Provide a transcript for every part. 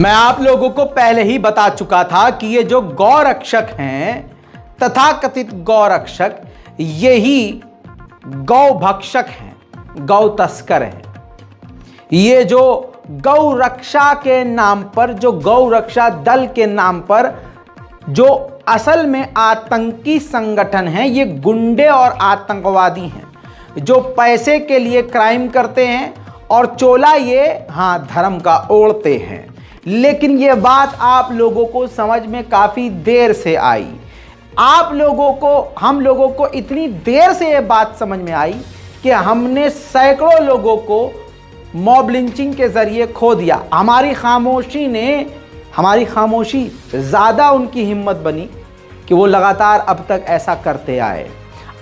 मैं आप लोगों को पहले ही बता चुका था कि ये जो गौरक्षक हैं, तथाकथित गौरक्षक, यही गौ भक्षक हैं, गौ तस्कर हैं। ये जो गौ रक्षा के नाम पर, जो गौ रक्षा दल के नाम पर, जो असल में आतंकी संगठन है, ये गुंडे और आतंकवादी हैं जो पैसे के लिए क्राइम करते हैं और चोला ये धर्म का ओढ़ते हैं। लेकिन ये बात आप लोगों को समझ में काफ़ी देर से आई। आप लोगों को, हम लोगों को इतनी देर से ये बात समझ में आई कि हमने सैकड़ों लोगों को मॉब लिंचिंग के ज़रिए खो दिया। हमारी खामोशी ज़्यादा उनकी हिम्मत बनी कि वो लगातार अब तक ऐसा करते आए।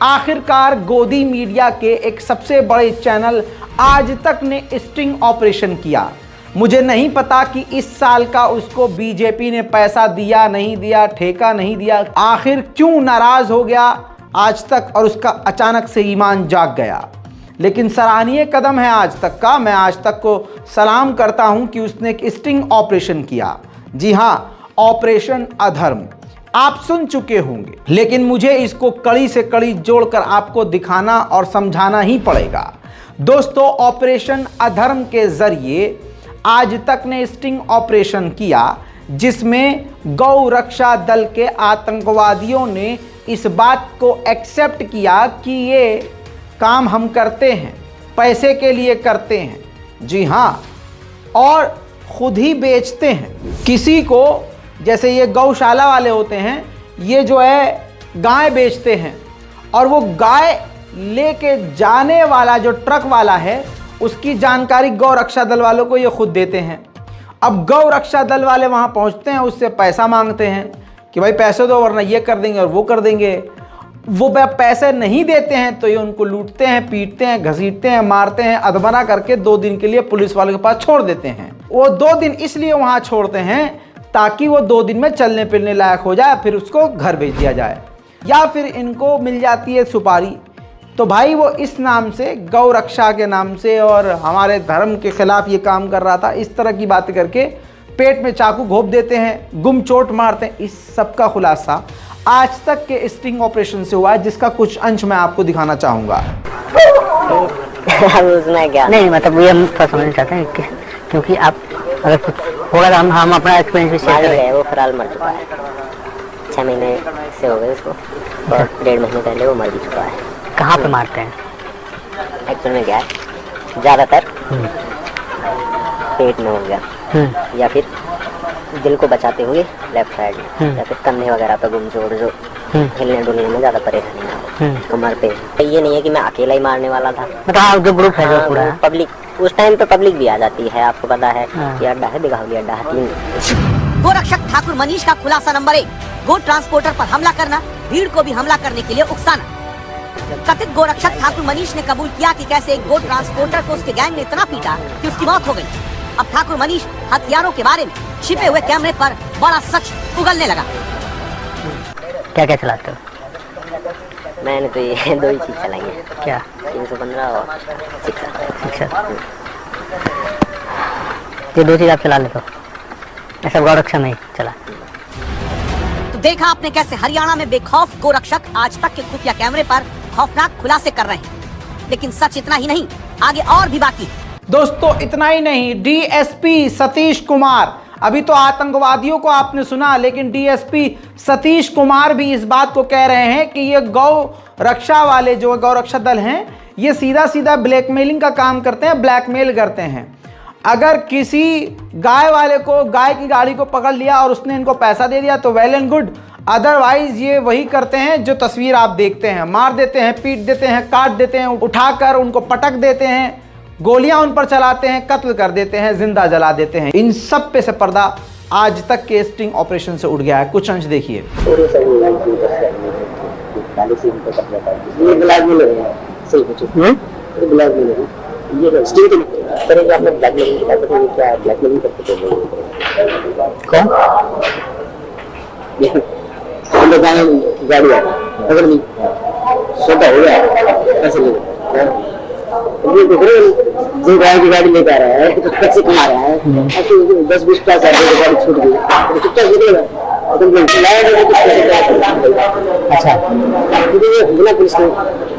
आखिरकार गोदी मीडिया के एक सबसे बड़े चैनल आज तक ने स्टिंग ऑपरेशन किया। मुझे नहीं पता कि इस साल का उसको बीजेपी ने पैसा दिया नहीं दिया, ठेका नहीं दिया, आखिर क्यों नाराज़ हो गया आज तक और उसका अचानक से ईमान जाग गया। लेकिन सराहनीय कदम है आज तक का। मैं आज तक को सलाम करता हूं कि उसने एक स्टिंग ऑपरेशन किया। जी हाँ, ऑपरेशन अधर्म आप सुन चुके होंगे, लेकिन मुझे इसको कड़ी से कड़ी जोड़कर आपको दिखाना और समझाना ही पड़ेगा। दोस्तों, ऑपरेशन अधर्म के जरिए आज तक ने स्टिंग ऑपरेशन किया जिसमें गौ रक्षा दल के आतंकवादियों ने इस बात को एक्सेप्ट किया कि ये काम हम करते हैं, पैसे के लिए करते हैं। जी हाँ, और खुद ही बेचते हैं किसी को। जैसे ये गौशाला वाले होते हैं, ये जो है गाय बेचते हैं और वो गाय लेके जाने वाला जो ट्रक वाला है उसकी जानकारी गौ रक्षा दल वालों को ये खुद देते हैं। अब गौ रक्षा दल वाले वहाँ पहुँचते हैं, उससे पैसा मांगते हैं कि भाई पैसे दो वरना ये कर देंगे और वो कर देंगे। वो पैसे नहीं देते हैं तो ये उनको लूटते हैं, पीटते हैं, घसीटते हैं, मारते हैं, अधमरा करके 2 दिन के लिए पुलिस वालों के पास छोड़ देते हैं। वो 2 दिन इसलिए वहाँ छोड़ते हैं ताकि वो 2 दिन में चलने फिरने लायक हो जाए, फिर उसको घर भेज दिया जाए। या फिर इनको मिल जाती है सुपारी। तो भाई वो इस नाम से, गौ रक्षा के नाम से और हमारे धर्म के खिलाफ ये काम कर रहा था, इस तरह की बातें करके पेट में चाकू घोंप देते हैं, गुम चोट मारते हैं। इस सब का खुलासा आज तक के स्टिंग ऑपरेशन से हुआ है, जिसका कुछ अंश मैं आपको दिखाना चाहूँगा। उसमें क्या नहीं, मतलब ये हम थोड़ा समझना चाहते हैं क्योंकि आप अगर कुछ होगा तो हम अपना एक्सपीरियंस भी शेयर करें। वो फिलहाल मर चुका है, 6 महीने से हो गए उसको, और 1.5 महीने पहले वो मर भी चुका है। कहाँ पे मारते हैं एक्चुअल में क्या है, ज़्यादातर पेट में हो गया या फिर दिल को बचाते हुए लेफ्ट साइड में, या फिर कंधे वगैरह पे गुमचोड़, जो हिलने डुलने में ज़्यादा परेशानी ना हो, कमर पे। ये नहीं है कि मैं अकेला ही मारने वाला था, मतलब जो ग्रुप है, जो पूरा पब्लिक, उस टाइम पे पब्लिक भी आ जाती है, आपको पता है। ये अड्डा है, बिगावली अड्डा है। 3 गोरक्षक ठाकुर मनीष का खुलासा नंबर 1, गो ट्रांसपोर्टर पर हमला करना, भीड़ को भी हमला करने के लिए उकसाना। कथित गोरक्षक ठाकुर मनीष ने कबूल किया कि कैसे एक गो ट्रांसपोर्टर को उसके गैंग ने इतना पीटा कि उसकी मौत हो गई। अब ठाकुर मनीष हथियारों के बारे में छिपे हुए कैमरे पर बड़ा सच उगलने लगा। क्या क्या चलाते हो? मैंने तो ये 2 ही चीज चलाई है। क्या? 315 और शिक्षा। ये 2 चीज आप चला लेते हो, ऐसा गौरक्षा नहीं चला। तो देखा आपने कैसे हरियाणा में बेखौफ गोरक्षक आज तक के खुफिया कैमरे पर खौफनाक खुलासे कर रहे हैं। लेकिन सच इतना ही नहीं, आगे और भी बाकी है। दोस्तों, इतना ही नहीं, डीएसपी सतीश कुमार, अभी तो आतंकवादियों को आपने सुना, लेकिन डीएसपी सतीश कुमार भी इस बात को कह रहे हैं कि ये गौ रक्षा वाले जो गौ रक्षा दल हैं, ये सीधा सीधा ब्लैकमेलिंग का काम करते हैं, ब्लैकमेल करते हैं। अगर किसी गाय वाले को गाय की गाड़ी को पकड़ लिया और उसने इनको पैसा दे दिया तो वेल एंड गुड, अदरवाइज ये वही करते हैं जो तस्वीर आप देखते हैं, मार देते हैं, पीट देते हैं, काट देते हैं, उठाकर उनको पटक देते हैं, गोलियां उन पर चलाते हैं, कत्ल कर देते हैं, जिंदा जला देते हैं। इन सब पे से पर्दा आज तक के स्टिंग ऑपरेशन से उड़ गया है। कुछ अंश देखिए। गाड़ी अगर नहीं सोता हो गया ऐसे जो गाय की गाड़ी लेकर आ रहा है तो पैसे कमा रहा है, 10-20 गाड़ी छूट गई तो चुपचाप गिरेगा। अच्छा, बिना पुलिस को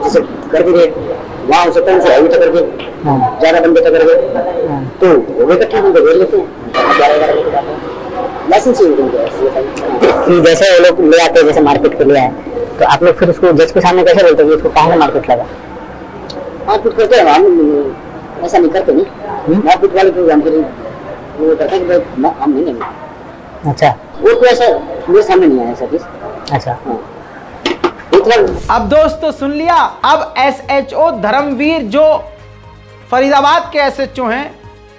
जैसे कर भी रहे वहाँ उसे टन से हैवी टक्कर के ज्यादा बंदे टक्कर गए तो वो इकट्ठे हम भेज लेते हैं। लाइसेंस जैसे वो लोग ले आते हैं, जैसे मार्केट के लिए आए तो आप लोग फिर उसको जज के सामने कैसे बोलते हैं उसको कहाँ मार्केट लगा? मारपीट करते हैं हम, ऐसा नहीं करते नहीं। मारपीट वाले को हम फिर वो करते हैं कि हम नहीं लेंगे। अच्छा, वो तो ऐसा मेरे सामने नहीं आया ऐसा चीज। अच्छा हाँ। अब दोस्तों सुन लिया। अब SHO धर्मवीर जो फरीदाबाद के SHO हैं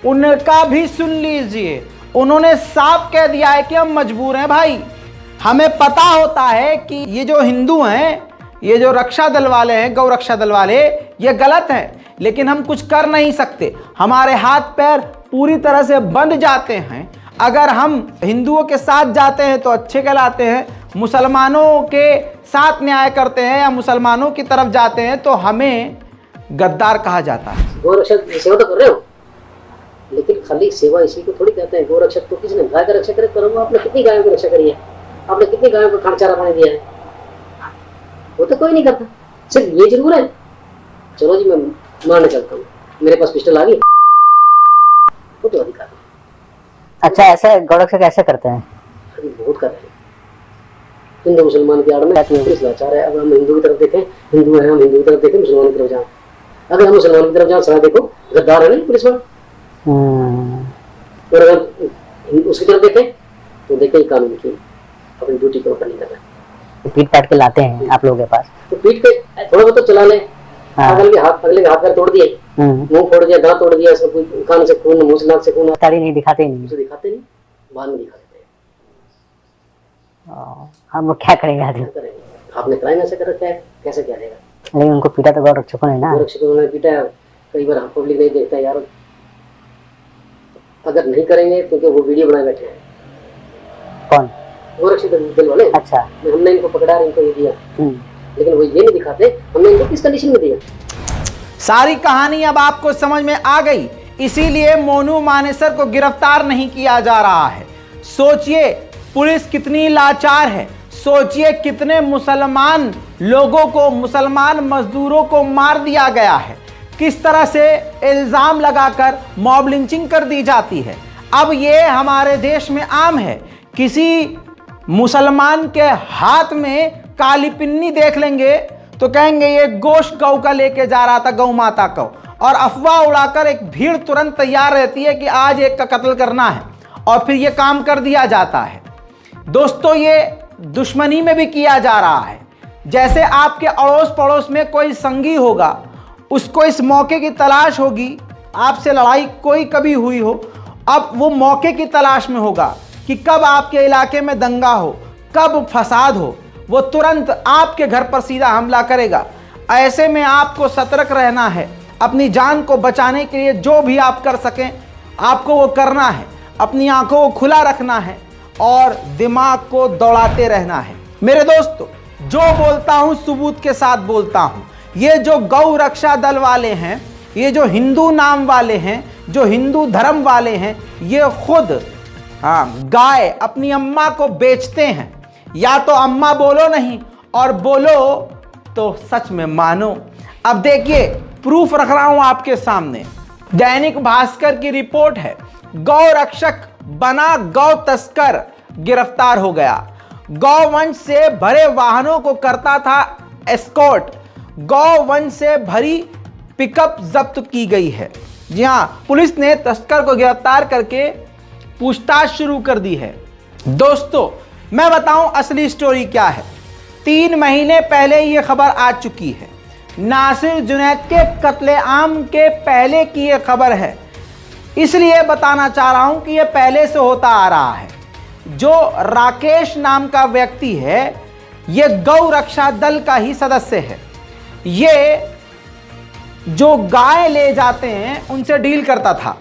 उनका भी सुन लीजिए। उन्होंने साफ कह दिया है कि हम मजबूर हैं भाई। हमें पता होता है कि ये जो हिंदू हैं, ये जो रक्षा दल वाले हैं, गौ रक्षा दल वाले, ये गलत हैं, लेकिन हम कुछ कर नहीं सकते। हमारे हाथ पैर पूरी तरह से बंध जाते हैं। अगर हम हिंदुओं के साथ जाते हैं तो अच्छे कहलाते हैं, मुसलमानों के साथ न्याय करते हैं या मुसलमानों की तरफ जाते हैं तो हमें गद्दार कहा जाता है। गौरक्षक सेवा तो कर रहे हो, लेकिन खाली सेवा इसी को थोड़ी कहते हैं। गौरक्षक तो किसने गाय का रक्षा करो, आपने कितनी गायों की रक्षा करी है, आपने कितनी गायों को खाना चारा पानी दिया है, वो तो कोई नहीं करता। सिर्फ ये जरूर है, चलो जी मैं मारने चलता हूँ, मेरे पास पिस्टल आ गई, वो तो अधिकार है। अच्छा, ऐसा गौरक्षक ऐसे करते हैं? अभी बहुत कर रहे हैं। हिंदू मुसलमान की आड़ में पुलिस लाचार है। अगर हम हिंदू की तरफ देखें, हिंदू है, हम हिंदू की तरफ देखें, मुसलमान की तरफ जाए। अगर हम मुसलमान की तरफ जाए, सारा देखो गद्दार है नहीं पुलिस वाला। और अगर उसकी तरफ देखें तो देखें कानून की अपनी ड्यूटी को नहीं कर रहा है। पीट पाट के लाते हैं आप लोगों के पास, तो पीट के थोड़ा बहुत तो चला ले। अगले के हाथ पैर तोड़ दिए, मुंह फोड़ दिया, दांत तोड़ दिया, सब कान से खून, मुंह से नाक से खून, ताड़ी नहीं दिखाते, दिखाते नहीं, बाद में दिखाते। हम लोग क्या करेंगे? आपने क्राइम ऐसे कर रखा है, कैसे क्या देगा? लेकिन उनको पीटा तो गौरक्षकों ने ना, गौरक्षकों ने पीटा। कई बार हम पब्लिक नहीं देखता यार, अगर नहीं करेंगे क्योंकि वो वीडियो बनाए बैठे हैं। कौन? गौरक्षक दल वाले। अच्छा, हमने इनको पकड़ा, इनको ये दिया, लेकिन वो ये नहीं दिखाते हमने इनको किस कंडीशन में दिया। सारी कहानी अब आपको समझ में आ गई, इसीलिए मोनू मानेसर को गिरफ्तार नहीं किया जा रहा है। सोचिए पुलिस कितनी लाचार है, सोचिए कितने मुसलमान लोगों को, मुसलमान मजदूरों को मार दिया गया है, किस तरह से इल्जाम लगाकर मॉब लिंचिंग कर दी जाती है। अब ये हमारे देश में आम है, किसी मुसलमान के हाथ में काली पिन्नी देख लेंगे तो कहेंगे ये गोश्त गौ का लेके जा रहा था, गौ माता को, और अफवाह उड़ाकर एक भीड़ तुरंत तैयार रहती है कि आज एक का कत्ल करना है, और फिर ये काम कर दिया जाता है। दोस्तों ये दुश्मनी में भी किया जा रहा है। जैसे आपके अड़ोस पड़ोस में कोई संगी होगा, उसको इस मौके की तलाश होगी, आपसे लड़ाई कोई कभी हुई हो, अब वो मौके की तलाश में होगा कि कब आपके इलाके में दंगा हो, कब फसाद हो, वो तुरंत आपके घर पर सीधा हमला करेगा। ऐसे में आपको सतर्क रहना है, अपनी जान को बचाने के लिए जो भी आप कर सकें आपको वो करना है, अपनी आंखों को खुला रखना है और दिमाग को दौड़ाते रहना है। मेरे दोस्तों, जो बोलता हूं सबूत के साथ बोलता हूं। ये जो गौ रक्षा दल वाले हैं, ये जो हिंदू नाम वाले हैं, जो हिंदू धर्म वाले हैं, ये खुद गाय अपनी अम्मा को बेचते हैं। या तो अम्मा बोलो नहीं, और बोलो तो सच में मानो। अब देखिए प्रूफ रख रहा हूं आपके सामने। दैनिक भास्कर की रिपोर्ट है, गौ रक्षक बना गौ तस्कर गिरफ्तार हो गया। गौवंश से भरे वाहनों को करता था एस्कॉर्ट। गौवंश से भरी पिकअप जब्त की गई है। जी हां, पुलिस ने तस्कर को गिरफ्तार करके पूछताछ शुरू कर दी है। दोस्तों मैं बताऊं असली स्टोरी क्या है। 3 महीने पहले यह खबर आ चुकी है। नासिर जुनैद के कत्लेआम के पहले की यह खबर है, इसलिए बताना चाह रहा हूं कि यह पहले से होता आ रहा है। जो राकेश नाम का व्यक्ति है, यह गौ रक्षा दल का ही सदस्य है। ये जो गाय ले जाते हैं उनसे डील करता था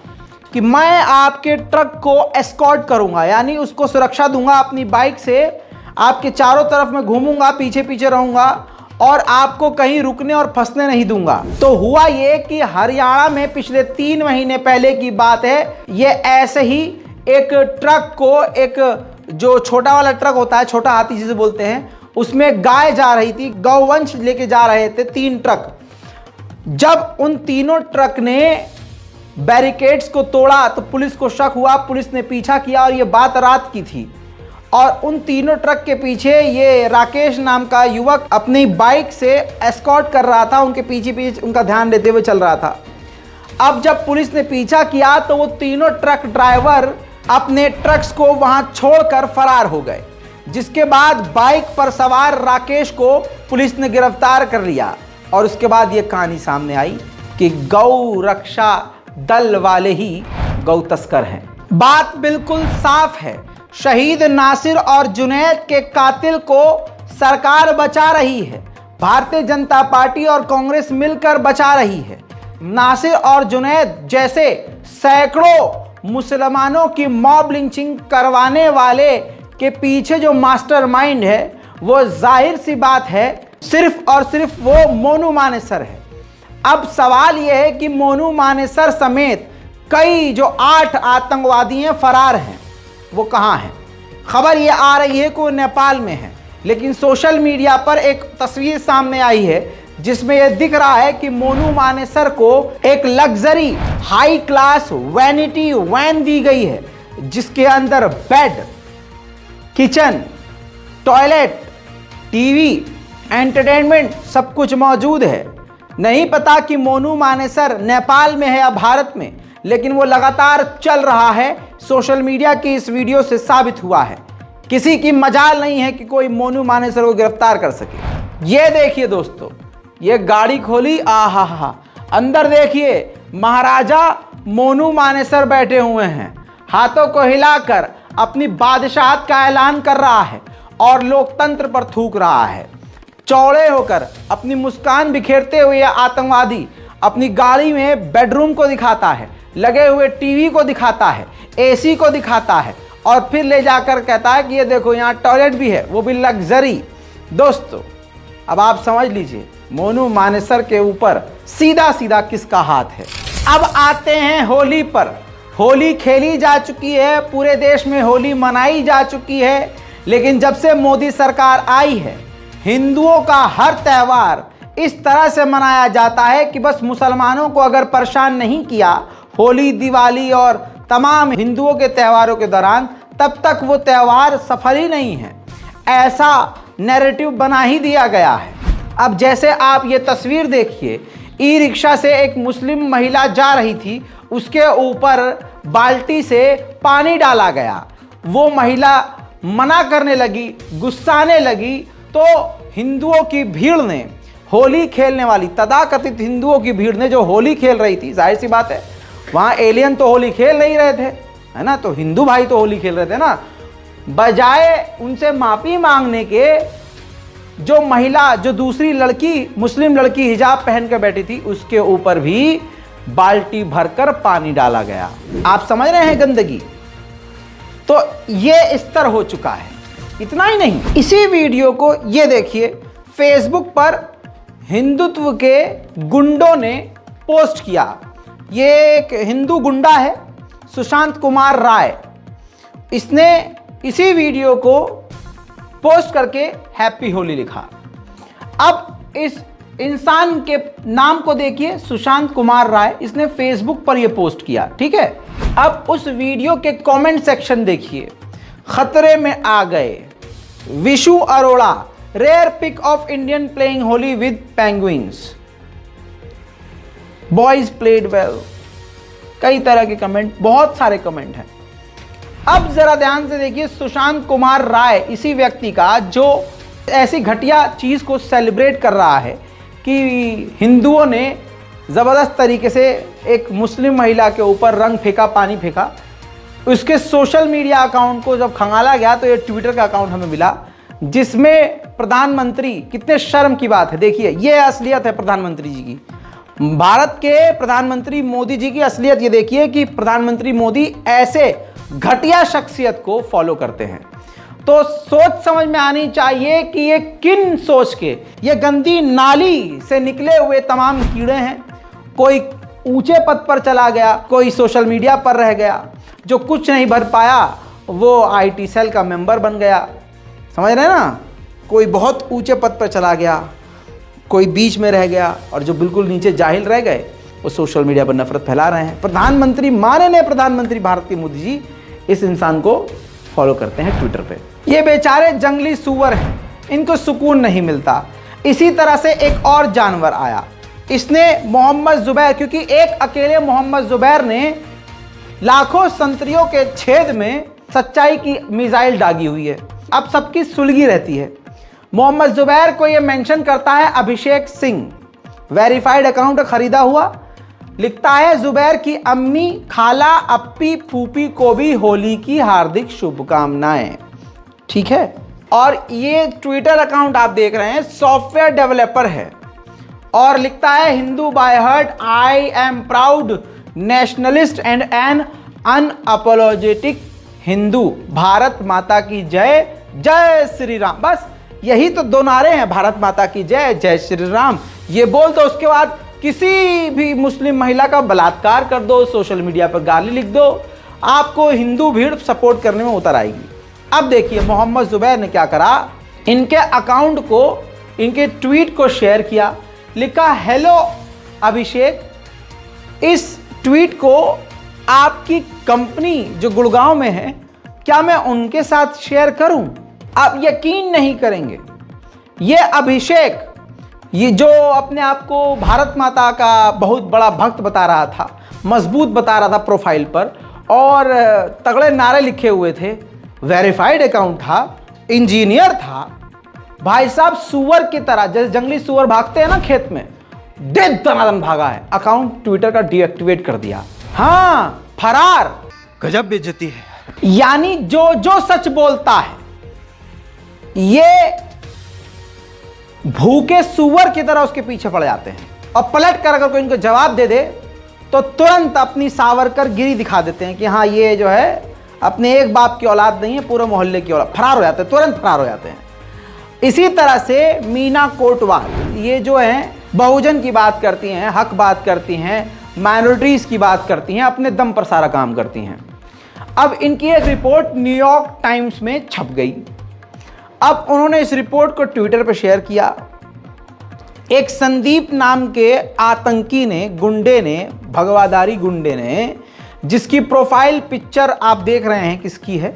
कि मैं आपके ट्रक को एस्कॉर्ट करूंगा, यानी उसको सुरक्षा दूंगा अपनी बाइक से, आपके चारों तरफ में घूमूंगा, पीछे पीछे रहूंगा और आपको कहीं रुकने और फंसने नहीं दूंगा। तो हुआ ये कि हरियाणा में पिछले 3 महीने पहले की बात है, ये ऐसे ही एक ट्रक को, एक जो छोटा वाला ट्रक होता है, छोटा हाथी जिसे बोलते हैं, उसमें गाय जा रही थी, गौवंश लेके जा रहे थे 3 ट्रक। जब उन तीनों ट्रक ने बैरिकेड्स को तोड़ा तो पुलिस को शक हुआ, पुलिस ने पीछा किया और ये बात रात की थी। और उन तीनों ट्रक के पीछे ये राकेश नाम का युवक अपनी बाइक से एस्कॉर्ट कर रहा था, उनके पीछे पीछे उनका ध्यान देते हुए चल रहा था। अब जब पुलिस ने पीछा किया तो वो तीनों ट्रक ड्राइवर अपने ट्रक्स को वहां छोड़कर फरार हो गए, जिसके बाद बाइक पर सवार राकेश को पुलिस ने गिरफ्तार कर लिया। और उसके बाद ये कहानी सामने आई कि गौ रक्षा दल वाले ही गौ तस्कर हैं। बात बिल्कुल साफ है, शहीद नासिर और जुनैद के कातिल को सरकार बचा रही है, भारतीय जनता पार्टी और कांग्रेस मिलकर बचा रही है। नासिर और जुनैद जैसे सैकड़ों मुसलमानों की मॉब लिंचिंग करवाने वाले के पीछे जो मास्टरमाइंड है, वो जाहिर सी बात है सिर्फ और सिर्फ वो मोनू मानेसर है। अब सवाल यह है कि मोनू मानेसर समेत कई जो 8 आतंकवादी हैं फरार हैं, वो कहाँ हैं? खबर ये आ रही है कि वो नेपाल में है, लेकिन सोशल मीडिया पर एक तस्वीर सामने आई है जिसमें यह दिख रहा है कि मोनू मानेसर को एक luxury high class vanity van दी गई है, जिसके अंदर bed, kitchen, toilet, TV, entertainment सब कुछ मौजूद है। नहीं पता कि मोनू मानेसर नेपाल में है या भारत में, लेकिन वो लगातार चल रहा है। सोशल मीडिया की इस वीडियो से साबित हुआ है, किसी की मजाल नहीं है कि कोई मोनू मानेसर को गिरफ्तार कर सके। ये देखिए दोस्तों, ये गाड़ी खोली, आहा, अंदर देखिए महाराजा मोनू मानेसर बैठे हुए हैं, हाथों को हिलाकर अपनी बादशाहत का ऐलान कर रहा है और लोकतंत्र पर थूक रहा है। चौड़े होकर अपनी मुस्कान बिखेरते हुए आतंकवादी अपनी गाड़ी में बेडरूम को दिखाता है, लगे हुए टीवी को दिखाता है, एसी को दिखाता है और फिर ले जाकर कहता है कि ये देखो यहाँ टॉयलेट भी है, वो भी लग्जरी। दोस्तों अब आप समझ लीजिए मोनू मानेसर के ऊपर सीधा सीधा किसका हाथ है। अब आते हैं होली पर। होली खेली जा चुकी है, पूरे देश में होली मनाई जा चुकी है, लेकिन जब से मोदी सरकार आई है हिंदुओं का हर त्यौहार इस तरह से मनाया जाता है कि बस मुसलमानों को अगर परेशान नहीं किया होली, दिवाली और तमाम हिंदुओं के त्योहारों के दौरान, तब तक वो त्यौहार सफल ही नहीं है। ऐसा नैरेटिव बना ही दिया गया है। अब जैसे आप ये तस्वीर देखिए, ई रिक्शा से एक मुस्लिम महिला जा रही थी, उसके ऊपर बाल्टी से पानी डाला गया। वो महिला मना करने लगी, गुस्साने लगी, तो हिंदुओं की भीड़ ने, होली खेलने वाली तथाकथित हिंदुओं की भीड़ ने जो होली खेल रही थी, जाहिर सी बात है वहाँ एलियन तो होली खेल नहीं रहे थे, है ना, तो हिंदू भाई तो होली खेल रहे थे ना। बजाय उनसे माफ़ी मांगने के, जो महिला, जो दूसरी लड़की, मुस्लिम लड़की हिजाब पहन कर बैठी थी, उसके ऊपर भी बाल्टी भरकर पानी डाला गया। आप समझ रहे हैं गंदगी? तो ये स्तर हो चुका है। इतना ही नहीं, इसी वीडियो को ये देखिए, फेसबुक पर हिंदुत्व के गुंडों ने पोस्ट किया। ये एक हिंदू गुंडा है, सुशांत कुमार राय। इसने इसी वीडियो को पोस्ट करके हैप्पी होली लिखा। अब इस इंसान के नाम को देखिए, सुशांत कुमार राय, इसने फेसबुक पर यह पोस्ट किया, ठीक है। अब उस वीडियो के कमेंट सेक्शन देखिए। खतरे में आ गए, Vishu Arora, rare pic of Indian playing Holi with penguins, boys played well, कई तरह के कमेंट, बहुत सारे कमेंट हैं। अब जरा ध्यान से देखिए, सुशांत कुमार राय, इसी व्यक्ति का जो ऐसी घटिया चीज को सेलिब्रेट कर रहा है कि हिंदुओं ने जबरदस्त तरीके से एक मुस्लिम महिला के ऊपर रंग फेंका, पानी फेंका। उसके सोशल मीडिया अकाउंट को जब खंगाला गया तो ये ट्विटर का अकाउंट हमें मिला, जिसमें प्रधानमंत्री, कितने शर्म की बात है, देखिए ये असलियत है प्रधानमंत्री जी की, भारत के प्रधानमंत्री मोदी जी की असलियत। ये देखिए कि प्रधानमंत्री मोदी ऐसे घटिया शख्सियत को फॉलो करते हैं। तो सोच समझ में आनी चाहिए कि ये किन सोच के, ये गंदी नाली से निकले हुए तमाम कीड़े हैं। कोई ऊंचे पद पर चला गया, कोई सोशल मीडिया पर रह गया, जो कुछ नहीं भर पाया वो आईटी सेल का मेंबर बन गया, समझ रहे हैं ना। कोई बहुत ऊंचे पद पर चला गया, कोई बीच में रह गया, और जो बिल्कुल नीचे जाहिल रह गए वो सोशल मीडिया पर नफरत फैला रहे हैं। प्रधानमंत्री, माननीय प्रधानमंत्री भारतीय मोदी जी इस इंसान को फॉलो करते हैं ट्विटर पे। ये बेचारे जंगली सूअर हैं, इनको सुकून नहीं मिलता। इसी तरह से एक और जानवर आया, इसने मोहम्मद जुबैर, क्योंकि एक अकेले मोहम्मद जुबैर ने लाखों संतरियों के छेद में सच्चाई की मिसाइल दागी हुई है, अब सबकी सुलगी रहती है। मोहम्मद जुबैर को यह मेंशन करता है अभिषेक सिंह, वेरीफाइड अकाउंट खरीदा हुआ, लिखता है जुबैर की अम्मी, खाला, अप्पी, फूफी को भी होली की हार्दिक शुभकामनाएं। ठीक है, और ये ट्विटर अकाउंट आप देख रहे हैं सॉफ्टवेयर डेवलपर है, और लिखता है Hindu by heart, I am proud nationalist and an unapologetic Hindu, Bharat माता की जय, जय श्री राम। बस यही तो दो नारे हैं, भारत माता की जय, जय श्री राम। ये बोल दो, उसके बाद किसी भी मुस्लिम महिला का बलात्कार कर दो, सोशल मीडिया पर गाली लिख दो, आपको हिंदू भीड़ सपोर्ट करने में उतर आएगी। अब देखिए मोहम्मद जुबैर ने क्या करा, इनके अकाउंट को, इनके ट्वीट को शेयर किया, लिखा हेलो अभिषेक, इस ट्वीट को आपकी कंपनी जो गुड़गांव में है, क्या मैं उनके साथ शेयर करूं? आप यकीन नहीं करेंगे, ये अभिषेक, ये जो अपने आप को भारत माता का बहुत बड़ा भक्त बता रहा था, मजबूत बता रहा था प्रोफाइल पर, और तगड़े नारे लिखे हुए थे, वेरीफाइड अकाउंट था, इंजीनियर था, भाई साहब सुअर की तरह, जैसे जंगली सुअर भागते हैं ना खेत में, डेढ़ दनादन भागा है, अकाउंट ट्विटर का डीएक्टिवेट कर दिया। हाँ, फरार। गजब बेइज्जती है। यानी जो जो सच बोलता है ये भूखे सुअर की तरह उसके पीछे पड़ जाते हैं, और पलट कर अगर कोई इनको जवाब दे दे तो तुरंत अपनी सावरकर गिरी दिखा देते हैं कि हाँ ये जो है अपने एक बाप की औलाद नहीं है, पूरे मोहल्ले की औलाद, फरार हो जाते हैं, तुरंत फरार हो जाते हैं। इसी तरह से मीना कोटवाल, ये जो है बहुजन की बात करती हैं, हक बात करती हैं, माइनॉरिटीज की बात करती हैं, अपने दम पर सारा काम करती हैं। अब इनकी एक रिपोर्ट न्यूयॉर्क टाइम्स में छप गई। अब उन्होंने इस रिपोर्ट को ट्विटर पर शेयर किया। एक संदीप नाम के आतंकी ने, गुंडे ने, भगवाधारी गुंडे ने, जिसकी प्रोफाइल पिक्चर आप देख रहे हैं, किसकी है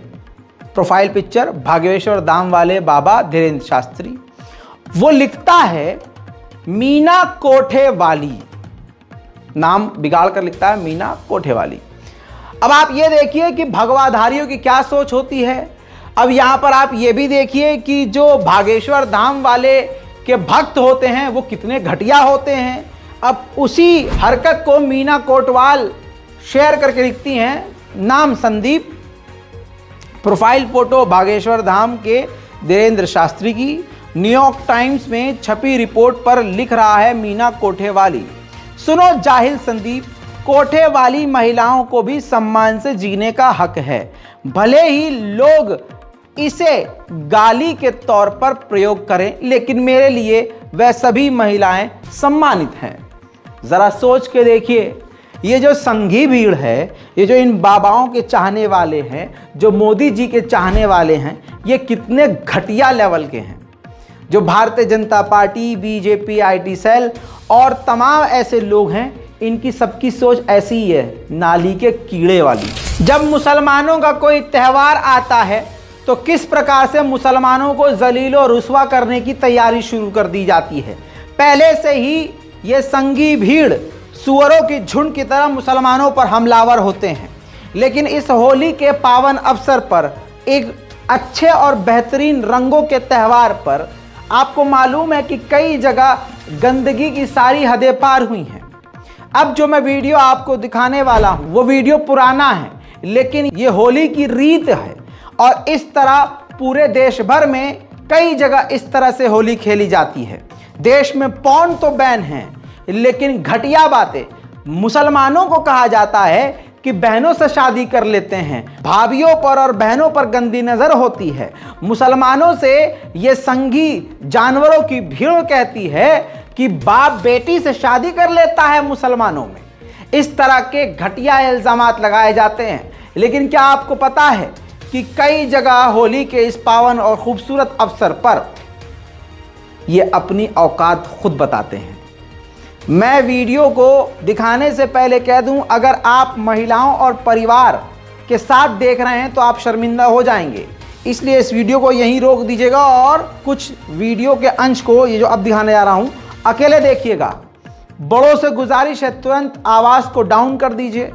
प्रोफाइल पिक्चर, भागेश्वर धाम वाले बाबा धीरेन्द्र शास्त्री, वो लिखता है मीना कोठेवाली, नाम बिगाड़ कर लिखता है मीना कोठेवाली। अब आप ये देखिए कि भगवाधारियों की क्या सोच होती है। अब यहां पर आप ये भी देखिए कि जो भागेश्वर धाम वाले के भक्त होते हैं वो कितने घटिया होते हैं। अब उसी हरकत को मीना कोटवाल शेयर करके लिखती हैं, नाम संदीप, प्रोफाइल फोटो भागेश्वर धाम के धीरेन्द्र शास्त्री की। न्यूयॉर्क टाइम्स में छपी रिपोर्ट पर लिख रहा है मीना कोठेवाली, सुनो जाहिल संदीप, कोठेवाली महिलाओं को भी सम्मान से जीने का हक है, भले ही लोग इसे गाली के तौर पर प्रयोग करें, लेकिन मेरे लिए वह सभी महिलाएं सम्मानित हैं। जरा सोच के देखिए, ये जो संघी भीड़ है, ये जो इन बाबाओं के चाहने वाले हैं, जो मोदी जी के चाहने वाले हैं, ये कितने घटिया लेवल के हैं। जो Bharatiya Janata party, BJP, IT cell और तमाम ऐसे लोग हैं, इनकी सबकी सोच ऐसी ही है, नाली के कीड़े वाली। जब मुसलमानों का कोई त्यौहार आता है तो किस प्रकार से मुसलमानों को जलील और रुस्वा करने की तैयारी शुरू कर दी जाती है। पहले से ही ये संघी भीड़ सुअरों की झुंड की तरह मुसलमानों पर हमलावर होते हैं, लेकिन इस होली के पावन अवसर पर, एक अच्छे और बेहतरीन रंगों के त्यौहार पर, आपको मालूम है कि कई जगह गंदगी की सारी हदें पार हुई हैं। अब जो मैं वीडियो आपको दिखाने वाला हूं वो वीडियो पुराना है, लेकिन ये होली की रीत है, और इस तरह पूरे देश भर में कई जगह इस तरह से होली खेली जाती है। देश में पॉर्न तो बैन है, लेकिन घटिया बातें, मुसलमानों को कहा जाता है कि बहनों से शादी कर लेते हैं, भाभियों पर और बहनों पर गंदी नजर होती है। मुसलमानों से ये संगी जानवरों की भीड़ कहती है कि बाप बेटी से शादी कर लेता है मुसलमानों में। इस तरह के घटिया इल्जामात लगाए जाते हैं। लेकिन क्या आपको पता है कि कई जगह होली के इस पावन और खूबसूरत अवसर पर ये अपनी औकात खुद बताते हैं। मैं वीडियो को दिखाने से पहले कह दूं, अगर आप महिलाओं और परिवार के साथ देख रहे हैं तो आप शर्मिंदा हो जाएंगे, इसलिए इस वीडियो को यहीं रोक दीजिएगा और कुछ वीडियो के अंश को, ये जो अब दिखाने जा रहा हूं, अकेले देखिएगा। बड़ों से गुजारिश है तुरंत आवाज़ को डाउन कर दीजिए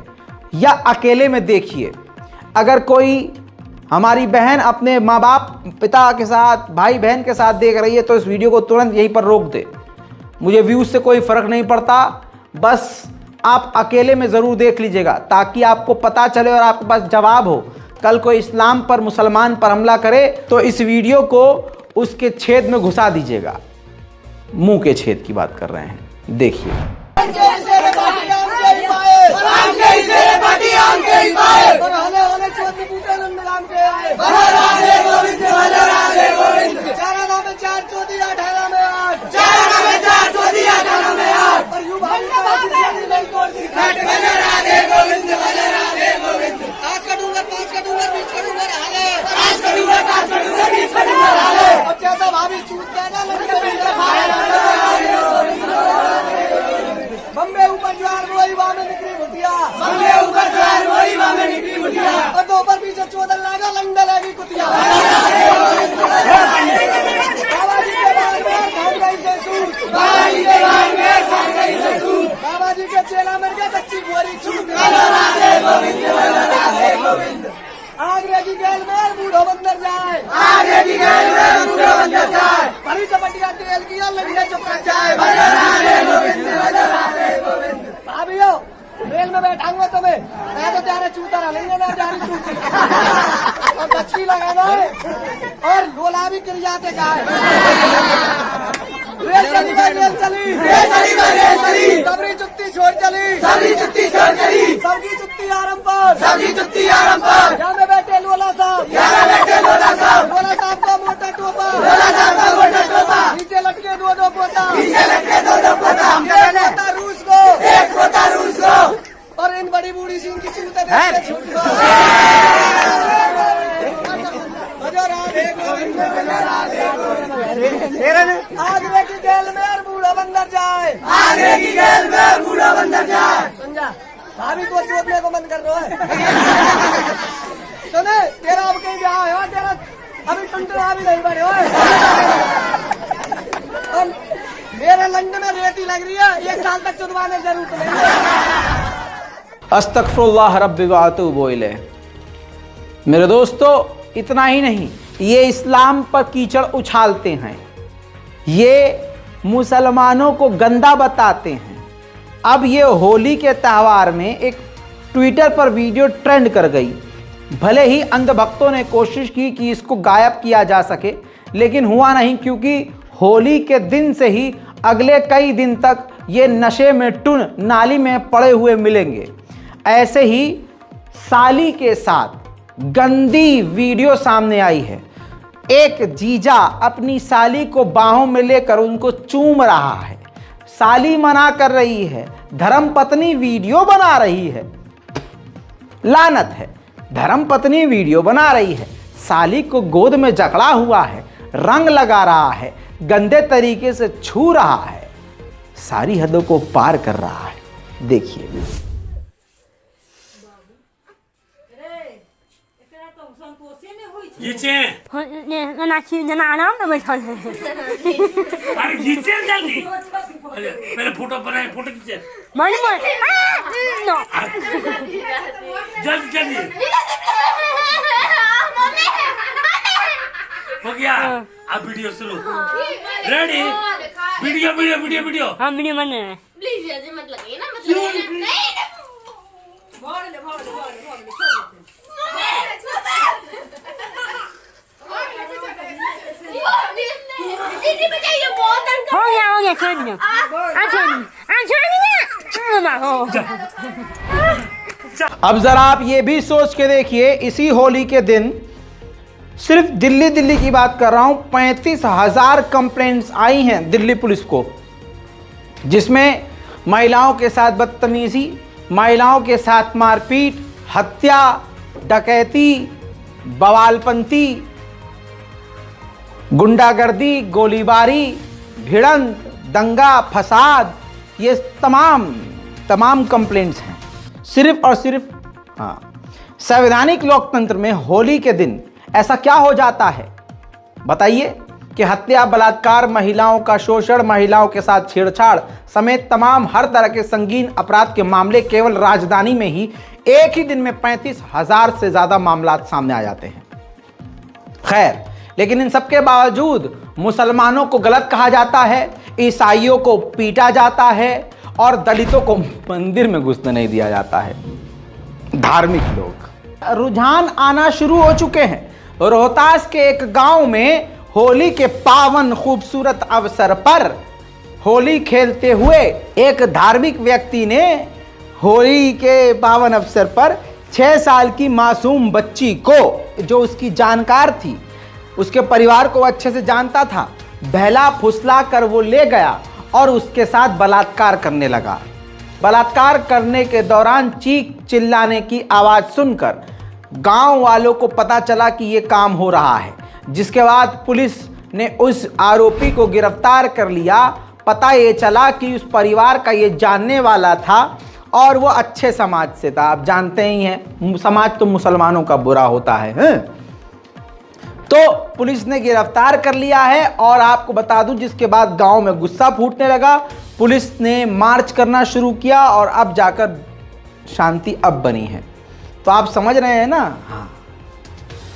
या अकेले में देखिए। अगर कोई हमारी बहन अपने माँ बाप पिता के साथ, भाई बहन के साथ देख रही है तो इस वीडियो को तुरंत यहीं पर रोक दे। मुझे व्यूज़ से कोई फ़र्क नहीं पड़ता, बस आप अकेले में ज़रूर देख लीजिएगा ताकि आपको पता चले और आपके पास जवाब हो। कल कोई इस्लाम पर, मुसलमान पर हमला करे तो इस वीडियो को उसके छेद में घुसा दीजिएगा। मुंह के छेद की बात कर रहे हैं, देखिए। बम्बे ऊपर ज्वार वही वहाँ में निकली भुतिया, बम्बे ऊपर ज्वार वही वहाँ में निकली भुतिया, और दो पर पीछे चोदल लागा लंडा लगी कुतिया। बाबा जी के बाल में खान गई से सूट, बाबा जी के बाल में खान गई से सूट, बाबा जी के चेला मर गया कच्ची बुआरी छूट। आगरे की गैल में बूढ़ो बंदर जाए, आगरे की गैल में बूढ़ो बंदर जाए, भरी चपटिया तेल किया लंडे चुपका जाए। भाभियों रेल में बैठाऊंगा तुम्हें, मैं तो तेरे चूता रह लेंगे ना, तेरी चूती और बच्ची लगाना है और गोला भी गिर जाते का है। रेल चली रेल चली रेल चली रेल चली, सबरी चुत्ती छोड़ चली, सबरी चुत्ती छोड़ चली, सबकी चुत्ती आरम पर, सबकी चुत्ती आरम पर। यहाँ में बैठे लोला साहब, यहाँ बैठे लोला साहब, लोला साहब का मोटा टोपा, लोला साहब का मोटा टोपा, नीचे लटके दो दो पोता, नीचे लटके दो दो पोता, एक पोता रूस को, एक पोता रूस को, और इन बड़ी बूढ़ी सी इनकी चिंता देखते छूट गो। आगरे की गैल में और बूढ़ा बंदर जाए, आगरे की गैल में और बूढ़ा बंदर जाए। समझा? भाभी को चोदने को मन कर रहा है। सुने, तेरा अब कहीं ब्याह है, तेरा अभी टुंटरा भी नहीं बढ़े हो। मेरे लंड में रेती लग रही है, 1 साल तक चुदवाने जरूरत नहीं है। अस्तगफिरुल्लाह रब्बी व अतूबु इलैह। मेरे दोस्तों, इतना ही नहीं, ये इस्लाम पर कीचड़ उछालते हैं, ये मुसलमानों को गंदा बताते हैं। अब ये होली के त्यौहार में एक ट्विटर पर वीडियो ट्रेंड कर गई। भले ही अंधभक्तों ने कोशिश की कि इसको गायब किया जा सके, लेकिन हुआ नहीं, क्योंकि होली के दिन से ही अगले कई दिन तक ये नशे में टुन नाली में पड़े हुए मिलेंगे। ऐसे ही साली के साथ गंदी वीडियो सामने आई है। एक जीजा अपनी साली को बाहों में लेकर उनको चूम रहा है, साली मना कर रही है, धर्मपत्नी वीडियो बना रही है। लानत है, धर्मपत्नी वीडियो बना रही है, साली को गोद में जकड़ा हुआ है, रंग लगा रहा है, गंदे तरीके से छू रहा है, सारी हदों को पार कर रहा है। देखिए पहले फोटो बनाए, फोटो खींचे जल्दी जल्दी हो गया। अब वीडियो शुरू, ready? Video video video video, हाँ वीडियो बन रहा है। प्लीज ऐसे मत लगाइए ना, मत लगाइए नहीं। हो गया छोड़ दो। छोड़ दिया। अब जरा आप ये भी सोच के देखिए, इसी होली के दिन सिर्फ दिल्ली की बात कर रहा हूं, 35,000 कंप्लेंट्स आई हैं दिल्ली पुलिस को, जिसमें महिलाओं के साथ बदतमीजी, महिलाओं के साथ मारपीट, हत्या, डकैती, बवालपंती, गुंडागर्दी, गोलीबारी, भिड़ंत, दंगा, फसाद, ये तमाम कंप्लेंट्स हैं। सिर्फ और सिर्फ संवैधानिक लोकतंत्र में होली के दिन ऐसा क्या हो जाता है बताइए कि हत्या, बलात्कार, महिलाओं का शोषण, महिलाओं के साथ छेड़छाड़ समेत तमाम हर तरह के संगीन अपराध के मामले केवल राजधानी में ही एक ही दिन में 35,000 से ज्यादा मामला सामने आ जाते हैं। खैर, लेकिन इन सबके बावजूद मुसलमानों को गलत कहा जाता है, ईसाइयों को पीटा जाता है और दलितों को मंदिर में घुसने नहीं दिया जाता है। धार्मिक लोग, रुझान आना शुरू हो चुके हैं। रोहतास के एक गांव में होली के पावन खूबसूरत अवसर पर होली खेलते हुए एक धार्मिक व्यक्ति ने होली के पावन अवसर पर 6 साल की मासूम बच्ची को, जो उसकी जानकार थी, उसके परिवार को अच्छे से जानता था, बहला फुसला कर वो ले गया और उसके साथ बलात्कार करने लगा। बलात्कार करने के दौरान चीख चिल्लाने की आवाज़ सुनकर गांव वालों को पता चला कि ये काम हो रहा है, जिसके बाद पुलिस ने उस आरोपी को गिरफ्तार कर लिया। पता ये चला कि उस परिवार का ये जानने वाला था और वो अच्छे समाज से था। आप जानते ही हैं, समाज तो मुसलमानों का बुरा होता है। तो पुलिस ने गिरफ्तार कर लिया है और आपको बता दूं, जिसके बाद गांव में गुस्सा फूटने लगा, पुलिस ने मार्च करना शुरू किया और अब जाकर शांति अब बनी है। तो आप समझ रहे हैं ना। हाँ,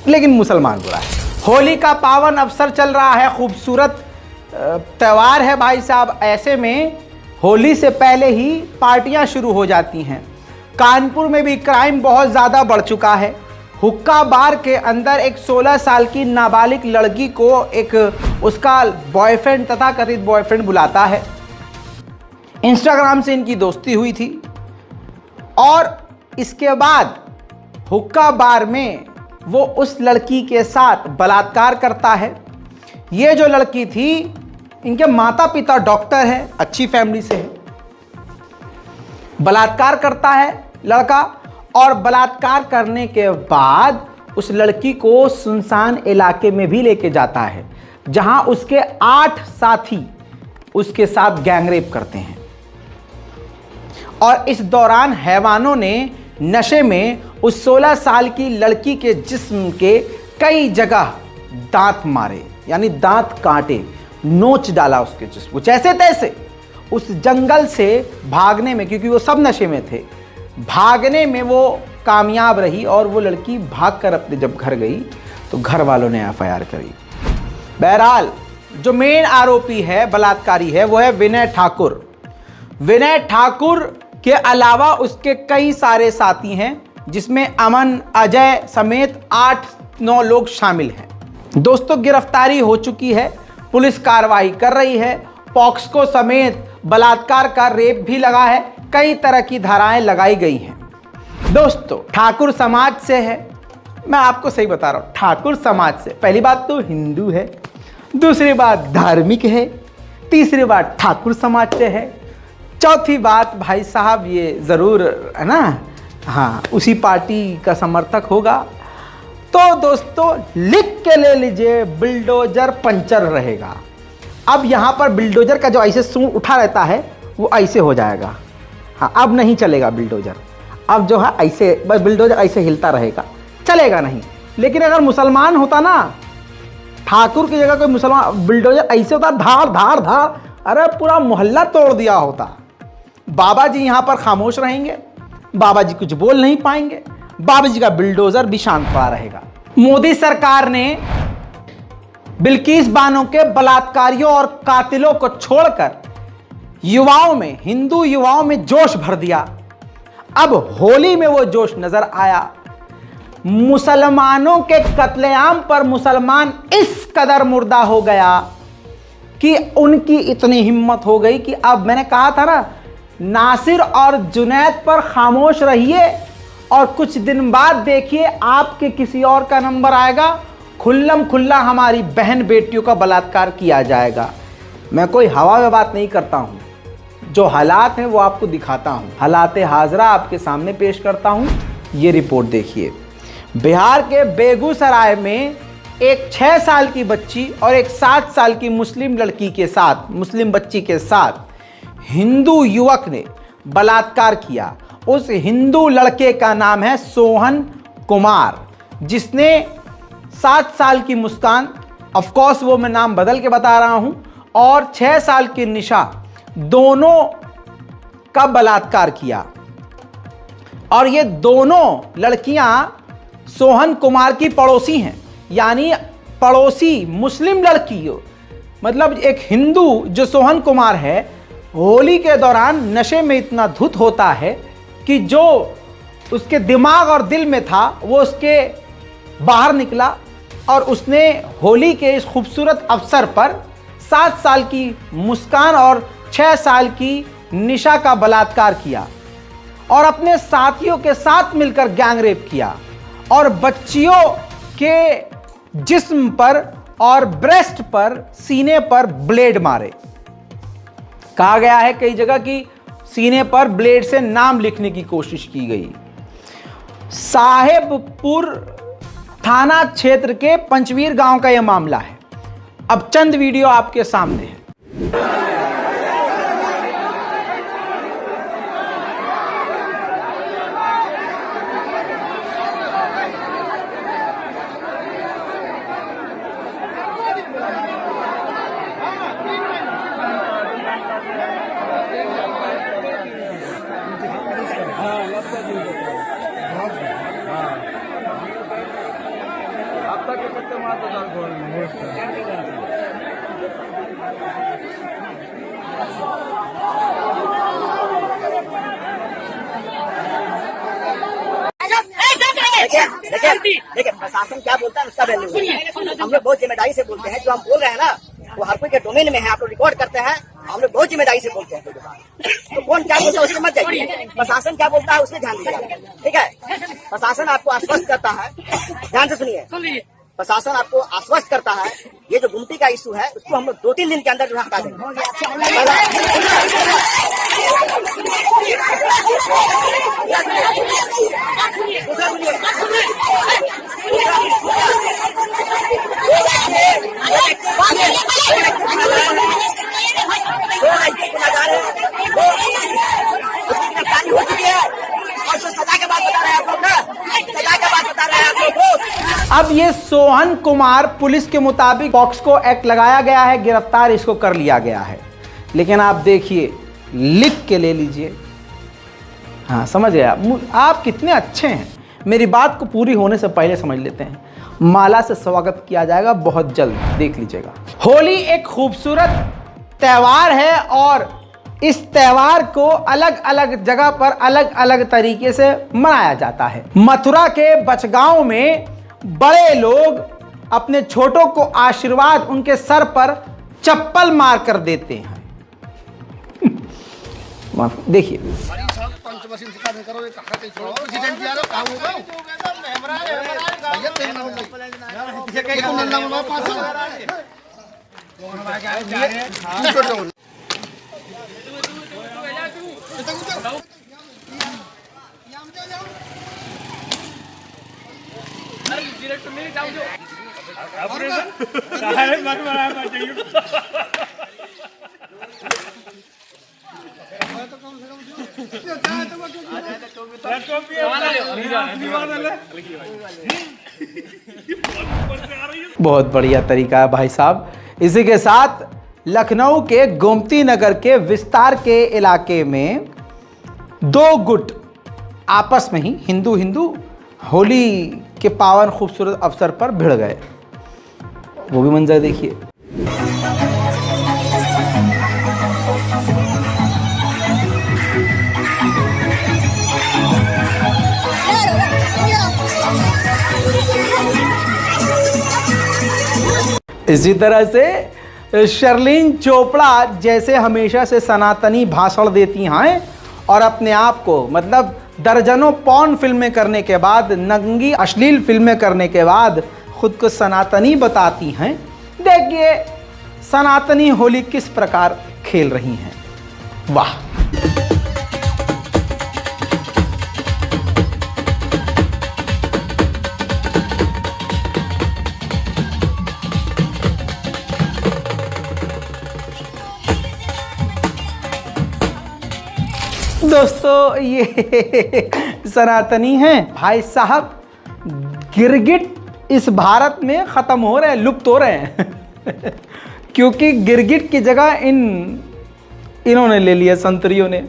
लेकिन मुसलमान बुरा है। होली का पावन अवसर चल रहा है, खूबसूरत त्यौहार है भाई साहब। ऐसे में होली से पहले ही पार्टियां शुरू हो जाती हैं। कानपुर में भी क्राइम बहुत ज़्यादा बढ़ चुका है। हुक्का बार के अंदर एक 16 साल की नाबालिग लड़की को एक उसका बॉयफ्रेंड तथा कथित बॉयफ्रेंड बुलाता है। इंस्टाग्राम से इनकी दोस्ती हुई थी और इसके बाद हुक्का बार में वो उस लड़की के साथ बलात्कार करता है। ये जो लड़की थी, इनके माता पिता डॉक्टर हैं, अच्छी फैमिली से है। बलात्कार करता है लड़का और बलात्कार करने के बाद उस लड़की को सुनसान इलाके में भी लेके जाता है, जहां उसके 8 साथी उसके साथ गैंगरेप करते हैं। और इस दौरान हैवानों ने नशे में उस 16 साल की लड़की के जिस्म के कई जगह दांत मारे, यानी दांत काटे, नोच डाला उसके जिस्म को जैसे तैसे। उस जंगल से भागने में, क्योंकि वो सब नशे में थे, भागने में वो कामयाब रही और वो लड़की भागकर अपने जब घर गई तो घर वालों ने एफआईआर करी। बहरहाल जो मेन आरोपी है, बलात्कारी है, वो है विनय ठाकुर। विनय ठाकुर के अलावा उसके कई सारे साथी हैं, जिसमें अमन, अजय समेत 8-9 लोग शामिल हैं। दोस्तों, गिरफ्तारी हो चुकी है, पुलिस कार्रवाई कर रही है। पॉक्सको समेत बलात्कार का रेप भी लगा है, कई तरह की धाराएं लगाई गई हैं। दोस्तों, ठाकुर समाज से है, मैं आपको सही बता रहा हूं, ठाकुर समाज से। पहली बात तो हिंदू है, दूसरी बात धार्मिक है, तीसरी बात ठाकुर समाज से है, चौथी बात भाई साहब ये ज़रूर है ना, हाँ, उसी पार्टी का समर्थक होगा। तो दोस्तों, लिख के ले लीजिए, बुलडोजर पंचर रहेगा। अब यहाँ पर बुलडोजर का जो ऐसे सूंड उठा रहता है वो ऐसे हो जाएगा। हाँ, अब नहीं चलेगा बुलडोजर, अब जो है ऐसे बस बुलडोजर ऐसे हिलता रहेगा, चलेगा नहीं। लेकिन अगर मुसलमान होता ना, ठाकुर की जगह कोई मुसलमान, बुलडोजर ऐसे होता, धार धार धार, अरे पूरा मोहल्ला तोड़ दिया होता। बाबा जी यहाँ पर खामोश रहेंगे, बाबा जी कुछ बोल नहीं पाएंगे, बाबा जी का बुलडोजर भी शांत पड़ा रहेगा। मोदी सरकार ने बिल्किस बानो के बलात्कारियों और कातिलों को छोड़कर युवाओं में, हिंदू युवाओं में जोश भर दिया। अब होली में वो जोश नजर आया। मुसलमानों के कत्लेआम पर मुसलमान इस कदर मुर्दा हो गया कि उनकी इतनी हिम्मत हो गई कि अब मैंने कहा था ना, नासिर और जुनैद पर खामोश रहिए और कुछ दिन बाद देखिए आपके किसी और का नंबर आएगा, खुल्लम खुल्ला हमारी बहन बेटियों का बलात्कार किया जाएगा। मैं कोई हवा में बात नहीं करता हूँ, जो हालात हैं वो आपको दिखाता हूँ, हालात हाजरा आपके सामने पेश करता हूँ। ये रिपोर्ट देखिए, बिहार के बेगूसराय में एक 6 साल की बच्ची और एक 7 साल की मुस्लिम लड़की के साथ, मुस्लिम बच्ची के साथ हिंदू युवक ने बलात्कार किया। उस हिंदू लड़के का नाम है सोहन कुमार, जिसने 7 साल की मुस्कान, ऑफ कोर्स वो मैं नाम बदल के बता रहा हूं, और 6 साल की निशा, दोनों का बलात्कार किया। और ये दोनों लड़कियां सोहन कुमार की पड़ोसी हैं, यानी पड़ोसी मुस्लिम लड़की। मतलब एक हिंदू जो सोहन कुमार है, होली के दौरान नशे में इतना धुत होता है कि जो उसके दिमाग और दिल में था वो उसके बाहर निकला, और उसने होली के इस खूबसूरत अवसर पर 7 साल की मुस्कान और 6 साल की निशा का बलात्कार किया और अपने साथियों के साथ मिलकर गैंग रेप किया और बच्चियों के जिस्म पर और ब्रेस्ट पर, सीने पर ब्लेड मारे। कहा गया है कई जगह कि सीने पर ब्लेड से नाम लिखने की कोशिश की गई। साहेबपुर थाना क्षेत्र के पंचवीर गांव का यह मामला है। अब चंद वीडियो आपके सामने है। देखिए प्रशासन क्या बोलता है उसका वैल्यू है। हम लोग बहुत जिम्मेदारी से बोलते हैं, जो हम बोल रहे हैं ना वो हर कोई के डोमेन में है। आप लोग रिकॉर्ड करते हैं, हम लोग बहुत जिम्मेदारी से बोलते हैं। तो कौन क्या बोलता है उसमें मत जाइए, प्रशासन क्या बोलता है उसमें ध्यान दीजिए, ठीक है। प्रशासन आपको आश्वस्त करता है, ध्यान से सुनिए, प्रशासन आपको आश्वस्त करता है ये जो गुमटी का इशू है उसको हम लोग 2-3 दिन के अंदर जो है हटा देंगे। हो चुकी है और जो सजा के बाद बता रहे हैं आप लोग ना, सजा के बाद बता रहे हैं आप लोग। अब ये सोहन कुमार पुलिस के मुताबिक पॉक्सो एक्ट लगाया गया है, गिरफ्तार इसको कर लिया गया है। लेकिन आप देखिए, लिख के ले लीजिए। हाँ समझ गया, आप कितने अच्छे हैं। मेरी बात को पूरी होने से पहले समझ लेते हैं। माला से स्वागत किया जाएगा बहुत जल्द, देख लीजिएगा। होली एक खूबसूरत त्यौहार है और इस त्यौहार को अलग अलग जगह पर अलग अलग तरीके से मनाया जाता है। मथुरा के बचगांव में बड़े लोग अपने छोटों को आशीर्वाद उनके सर पर चप्पल मार कर देते हैं। देखिए बहुत बढ़िया तरीका है भाई साहब। इसी के साथ लखनऊ के गोमती नगर के विस्तार के इलाके में 2 गुट आपस में ही हिंदू होली के पावन खूबसूरत अवसर पर भिड़ गए। वो भी मंजर देखिए। इसी तरह से शर्लिन चोपड़ा जैसे हमेशा से सनातनी भाषण देती हैं और अपने आप को मतलब दर्जनों पॉर्न फिल्में करने के बाद, नंगी अश्लील फिल्में करने के बाद खुद को सनातनी बताती हैं। देखिए सनातनी होली किस प्रकार खेल रही हैं। वाह। दोस्तों ये सनातनी हैं। भाई साहब गिरगिट इस भारत में खत्म हो रहे हैं, लुप्त हो रहे हैं क्योंकि गिरगिट की जगह इन्होंने ले लिया, संतरियों ने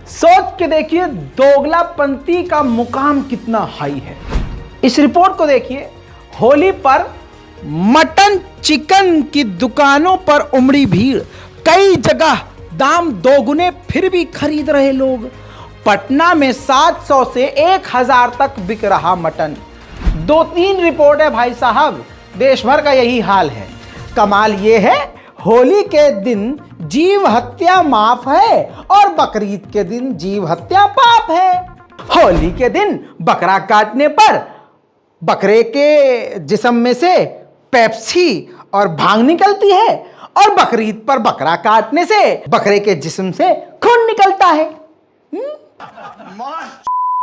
सोच के देखिए दोगलापंथी का मुकाम कितना हाई है। इस रिपोर्ट को देखिए। होली पर मटन चिकन की दुकानों पर उमड़ी भीड़, कई जगह दाम दोगुने फिर भी खरीद रहे लोग। पटना में 700 से 1000 तक बिक रहा मटन। 2-3 रिपोर्ट है भाई साहब, देश भर का यही हाल है। कमाल ये है होली के दिन जीव हत्या माफ है और बकरीद के दिन जीव हत्या पाप है। होली के दिन बकरा काटने पर बकरे के जिस्म में से पेप्सी और भांग निकलती है और बकरीद पर बकरा काटने से बकरे के जिस्म से खून निकलता है।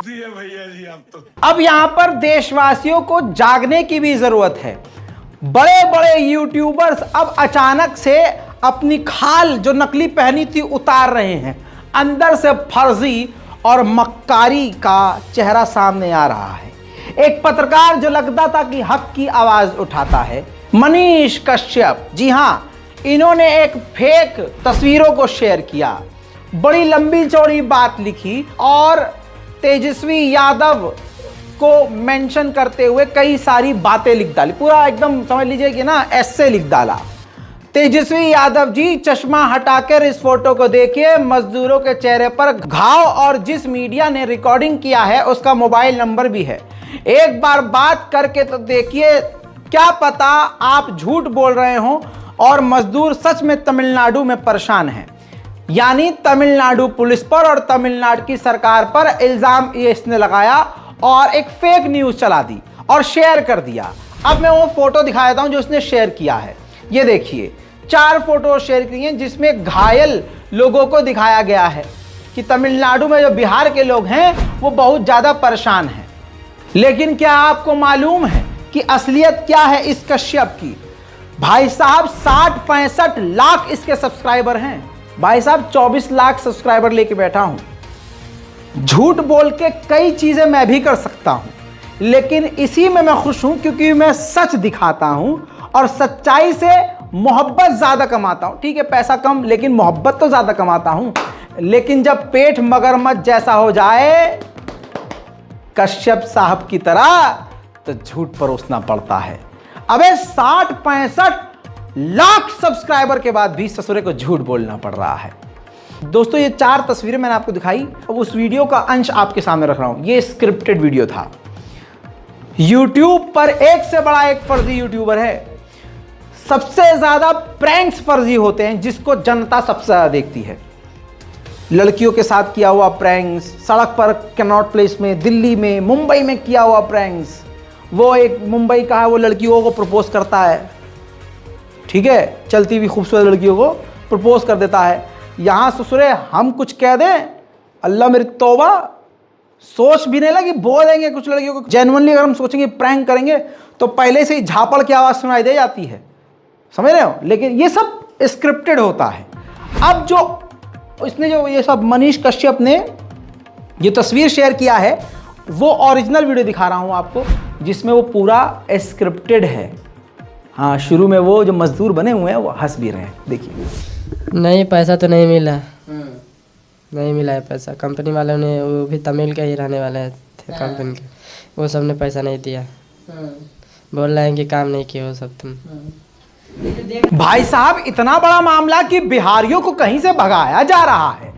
भैया जी आप तो। अब यहां पर देशवासियों को जागने की भी जरूरत है। बड़े बड़े यूट्यूबर्स अब अचानक से अपनी खाल जो नकली पहनी थी उतार रहे हैं। अंदर से फर्जी और मक्कारी का चेहरा सामने आ रहा है। एक पत्रकार जो लगता था कि हक की आवाज उठाता है, मनीष कश्यप, जी हां, इन्होंने एक फेक तस्वीरों को शेयर किया, बड़ी लंबी चौड़ी बात लिखी और तेजस्वी यादव को मेंशन करते हुए कई सारी बातें लिख डाली। पूरा एकदम समझ लीजिए कि ना ऐसे लिख डाला। तेजस्वी यादव जी चश्मा हटाकर इस फोटो को देखिए, मजदूरों के चेहरे पर घाव और जिस मीडिया ने रिकॉर्डिंग किया है उसका मोबाइल नंबर भी है। एक बार बात करके तो देखिए, क्या पता आप झूठ बोल रहे हो और मजदूर सच में तमिलनाडु में परेशान हैं। यानी तमिलनाडु पुलिस पर और तमिलनाडु की सरकार पर इल्जाम ये इसने लगाया और एक फेक न्यूज चला दी और शेयर कर दिया। अब मैं वो फोटो दिखा देता हूं जो उसने शेयर किया है। ये देखिए 4 फोटो शेयर की हैं जिसमें घायल लोगों को दिखाया गया है कि तमिलनाडु में जो बिहार के लोग हैं वो बहुत ज्यादा परेशान हैं। लेकिन क्या आपको मालूम है कि असलियत क्या है इस कश्यप की? भाई साहब 60-65 लाख इसके सब्सक्राइबर हैं। भाई साहब 24 लाख सब्सक्राइबर लेके बैठा हूं। झूठ बोल के कई चीजें मैं भी कर सकता हूं, लेकिन इसी में मैं खुश हूं क्योंकि मैं सच दिखाता हूं और सच्चाई से मोहब्बत ज्यादा कमाता हूं। ठीक है पैसा कम, लेकिन मोहब्बत तो ज्यादा कमाता हूं। लेकिन जब पेट मगरमच्छ जैसा हो जाए कश्यप साहब की तरह तो झूठ परोसना पड़ता है। अबे 60-65 लाख सब्सक्राइबर के बाद भी ससुरे को झूठ बोलना पड़ रहा है। दोस्तों ये 4 तस्वीरें मैंने आपको दिखाई। अब उस वीडियो का अंश आपके सामने रख रहा हूं। ये स्क्रिप्टेड वीडियो था। YouTube पर एक से बड़ा एक फर्जी यूट्यूबर है। सबसे ज्यादा प्रैंक्स फर्जी होते हैं जिसको जनता सबसे ज्यादा देखती है। लड़कियों के साथ किया हुआ प्रैंक्स, सड़क पर कैनॉट प्लेस में, दिल्ली में, मुंबई में किया हुआ प्रैंक्स। वो एक मुंबई का है, वो लड़कियों को प्रपोज करता है, ठीक है, चलती हुई खूबसूरत लड़कियों को प्रपोज कर देता है। यहां ससुरे हम कुछ कह दें, अल्लाह मेरी तौबा, सोच भी नहीं लगी बोलेंगे कुछ लड़कियों को। जेन्युइनली अगर हम सोचेंगे प्रैंक करेंगे तो पहले से ही झापड़ की आवाज सुनाई दे जाती है, समझ रहे हो। लेकिन ये सब स्क्रिप्टेड होता है। अब जो इसने जो ये सब मनीष कश्यप ने ये तस्वीर शेयर किया है वो ओरिजिनल वीडियो दिखा रहा हूं आपको, जिसमें वो पूरा स्क्रिप्टेड है। हाँ, शुरू में वो जो मजदूर बने हुए हैं वो हंस भी रहे हैं, देखिए। नहीं पैसा तो नहीं मिला, नहीं मिला है पैसा। कंपनी वालों ने, वो भी तमिल के ही रहने वाले थे कंपनी के, वो सब ने पैसा नहीं दिया। बोल रहे हैं कि काम नहीं किए हो सब तुम। भाई साहब इतना बड़ा मामला कि बिहारियों को कहीं से भगाया जा रहा है।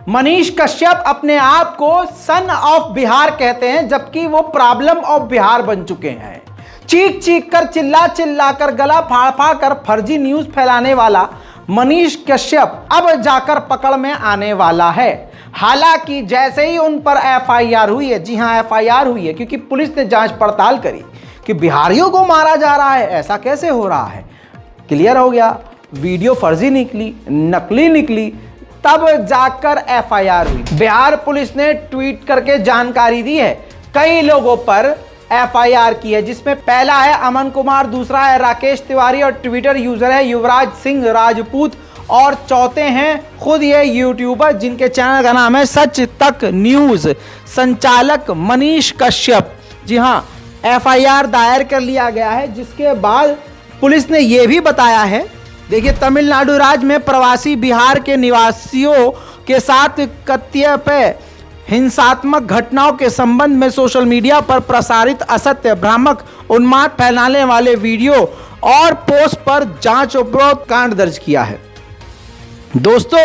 मनीष कश्यप अपने आप को सन ऑफ बिहार कहते हैं, जबकि वो प्रॉब्लम ऑफ बिहार बन चुके हैं। चीख चीख कर, चिल्ला चिल्ला कर, गला फाड़ फाड़ कर फर्जी न्यूज फैलाने वाला मनीष कश्यप अब जाकर पकड़ में आने वाला है। हालांकि जैसे ही उन पर एफआईआर हुई है, जी हां एफआईआर हुई है, क्योंकि पुलिस ने जांच पड़ताल करी कि बिहारियों को मारा जा रहा है, ऐसा कैसे हो रहा है, क्लियर हो गया, वीडियो फर्जी निकली, नकली निकली, तब जाकर एफआईआर हुई। बिहार पुलिस ने ट्वीट करके जानकारी दी है, कई लोगों पर एफआईआर की है, जिसमें पहला है अमन कुमार, दूसरा है राकेश तिवारी और ट्विटर यूजर है युवराज सिंह राजपूत, और चौथे हैं खुद ये यूट्यूबर जिनके चैनल का नाम है सच तक न्यूज, संचालक मनीष कश्यप। जी हां, एफआईआर दायर कर लिया गया है, जिसके बाद पुलिस ने यह भी बताया है, देखिए तमिलनाडु राज्य में प्रवासी बिहार के निवासियों के साथ कतिपय हिंसात्मक घटनाओं के संबंध में सोशल मीडिया पर प्रसारित असत्य, भ्रामक, उन्माद फैलाने वाले वीडियो और पोस्ट पर जांच उपरोक्त कांड दर्ज किया है। दोस्तों,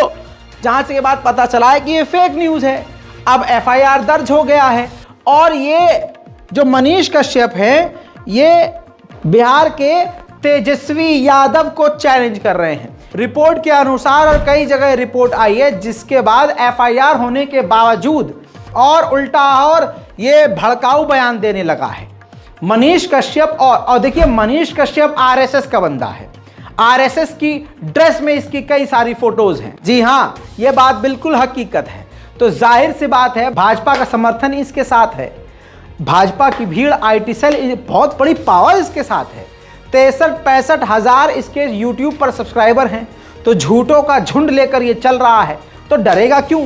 जांच के बाद पता चला है कि ये फेक न्यूज है। अब एफआईआर दर्ज हो गया है और ये जो मनीष कश्यप है, ये बिहार के तेजस्वी यादव को चैलेंज कर रहे हैं। रिपोर्ट के अनुसार और कई जगह रिपोर्ट आई है, जिसके बाद एफआईआर होने के बावजूद और उल्टा और ये भड़काऊ बयान देने लगा है मनीष कश्यप। और देखिए मनीष कश्यप आरएसएस का बंदा है, आरएसएस की ड्रेस में इसकी कई सारी फोटोज हैं। जी हां, यह बात बिल्कुल हकीकत है। तो जाहिर सी बात है भाजपा का समर्थन इसके साथ है, भाजपा की भीड़, आईटी सेल, बहुत बड़ी पावर इसके साथ है। 63-65 हजार इसके YouTube पर सब्सक्राइबर हैं। तो झूठों का झुंड लेकर ये चल रहा है, तो डरेगा क्यों?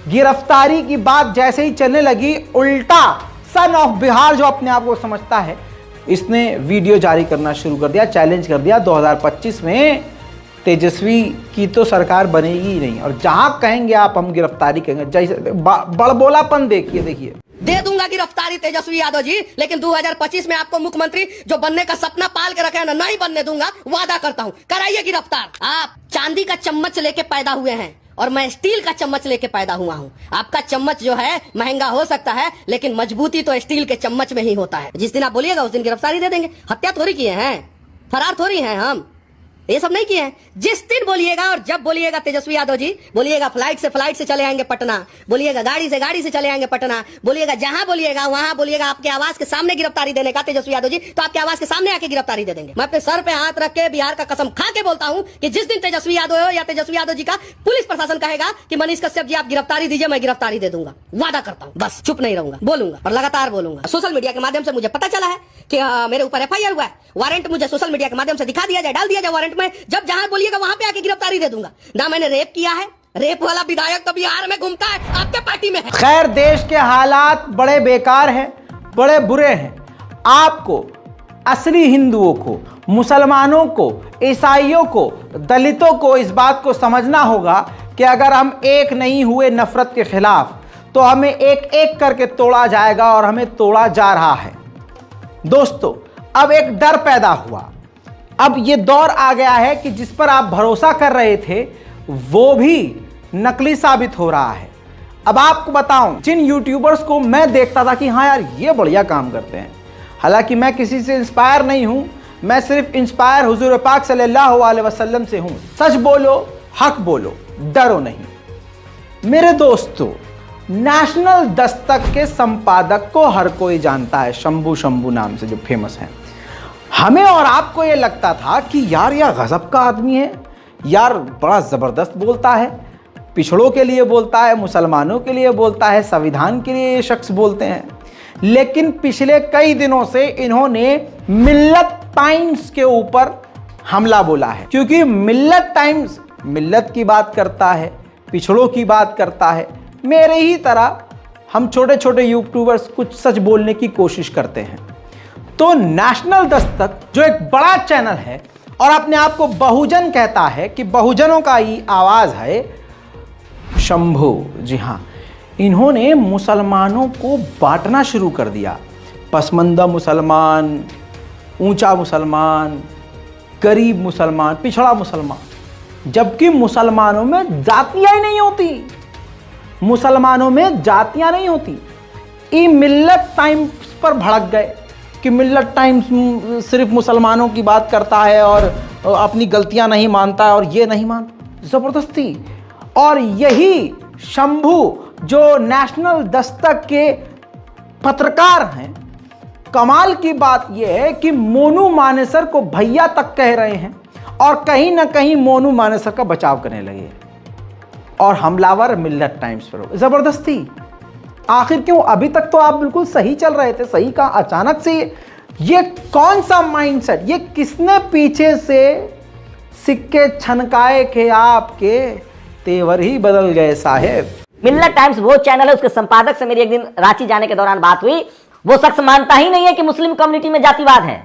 गिरफ्तारी की बात जैसे ही चलने लगी, उल्टा सन ऑफ बिहार जो अपने आप को समझता है, इसने वीडियो जारी करना शुरू कर दिया, चैलेंज कर दिया 2025 में तेजस्वी की तो सरकार बनेगी ही नहीं, और जहां कहेंगे आप हम गिरफ्तारी करेंगे, जैसे बड़बोलापन देखिए। दे दूंगा गिरफ्तारी तेजस्वी यादव जी, लेकिन 2025 में आपको मुख्यमंत्री जो बनने का सपना पाल के रखे हैं ना, नहीं बनने दूंगा, वादा करता हूं। कराइए गिरफ्तार। आप चांदी का चम्मच लेके पैदा हुए हैं और मैं स्टील का चम्मच लेके पैदा हुआ हूं। आपका चम्मच जो है महंगा हो सकता है, लेकिन मजबूती तो स्टील के चम्मच में ही होता है। जिस दिन आप बोलिएगा उस दिन गिरफ्तारी दे देंगे। हत्या थोड़ी किए हैं, फरार थोड़ी हैं हम, ये सब नहीं किए हैं। जिस दिन बोलिएगा और जब बोलिएगा तेजस्वी यादव जी, बोलिएगा फ्लाइट से चले आएंगे पटना, बोलिएगा गाड़ी से चले आएंगे पटना, बोलिएगा जहां बोलिएगा वहां बोलिएगा आपके आवास के सामने गिरफ्तारी देने का तेजस्वी यादव जी, तो आपके आवास के सामने आके गिरफ्तारी दे देंगे। मैं अपने सर पे हाथ रख के बिहार का कसम खा के बोलता हूं कि जिस दिन तेजस्वी यादव हो या तेजस्वी यादव जी का पुलिस प्रशासन कहेगा कि मनीष कश्यप जी आप गिरफ्तारी दीजिए, मैं गिरफ्तारी दे दूंगा, वादा करता हूं। बस चुप नहीं रहूंगा, बोलूंगा और लगातार बोलूंगा। सोशल मीडिया के माध्यम से मुझे पता चला है कि मेरे ऊपर एफआईआर हुआ है। वारंट मुझे सोशल मीडिया के माध्यम से दिखा दिया जाए, डाल दिया जाए वारंट में, जब जहां बोलिएगा वहां पे आके गिरफ्तारी दे दूंगा। ना मैंने रेप किया है, रेप वाला विधायक तो बिहार में घूमता है, आपके पार्टी में है। खैर, देश के हालात बड़े बेकार हैं, बड़े बुरे हैं। आपको, असली हिंदुओं को, मुसलमानों को, ईसाइयों को, दलितों को इस बात को समझना होगा कि अगर हम एक नहीं हुए नफरत के खिलाफ, तो हमें एक एक करके तोड़ा जाएगा और हमें तोड़ा जा रहा है। दोस्तों, अब एक डर पैदा हुआ। अब ये दौर आ गया है कि जिस पर आप भरोसा कर रहे थे वो भी नकली साबित हो रहा है। अब आपको बताऊं, जिन यूट्यूबर्स को मैं देखता था कि हाँ यार ये बढ़िया काम करते हैं, हालांकि मैं किसी से इंस्पायर नहीं हूं, मैं सिर्फ इंस्पायर हुजूर पाक सल्लल्लाहु अलैहि वसल्लम से हूं। सच बोलो, हक बोलो, डरो नहीं। मेरे दोस्तों, नेशनल दस्तक के संपादक को हर कोई जानता है, शंभू नाम से जो फेमस हैं। हमें और आपको ये लगता था कि यार यह गजब का आदमी है, यार बड़ा ज़बरदस्त बोलता है, पिछड़ों के लिए बोलता है, मुसलमानों के लिए बोलता है, संविधान के लिए ये शख्स बोलते हैं। लेकिन पिछले कई दिनों से इन्होंने मिल्लत टाइम्स के ऊपर हमला बोला है, क्योंकि मिल्लत टाइम्स मिल्लत की बात करता है, पिछड़ों की बात करता है। मेरे ही तरह हम छोटे छोटे यूट्यूबर्स कुछ सच बोलने की कोशिश करते हैं। तो नेशनल दस्तक जो एक बड़ा चैनल है और अपने आप को बहुजन कहता है कि बहुजनों का ही आवाज है, शंभू, जी हाँ, इन्होंने मुसलमानों को बांटना शुरू कर दिया। पसमंदा मुसलमान, ऊंचा मुसलमान, गरीब मुसलमान, पिछड़ा मुसलमान, जबकि मुसलमानों में जातियां ही नहीं होती। मुसलमानों में जातियां नहीं होती। ये मिल्लत टाइम्स पर भड़क गए कि मिल्लत टाइम्स सिर्फ मुसलमानों की बात करता है और अपनी गलतियां नहीं मानता है और ये नहीं मानता, ज़बरदस्ती। और यही शंभू जो नेशनल दस्तक के पत्रकार हैं, कमाल की बात यह है कि मोनू मानेसर को भैया तक कह रहे हैं और कहीं ना कहीं मोनू मानेसर का बचाव करने लगे और हमलावर मिल्लत टाइम्स पर जबरदस्ती। आखिर क्यों? अभी तक तो आप बिल्कुल सही चल रहे थे, सही का अचानक से ये कौन सा माइंडसेट, ये किसने पीछे से सिक्के छनकाए के आपके तेवर ही बदल गए साहेब। मिल्लत टाइम्स वो चैनल है, उसके संपादक से मेरी एक दिन रांची जाने के दौरान बात हुई। वो शख्स मानता ही नहीं है कि मुस्लिम कम्युनिटी में जातिवाद है,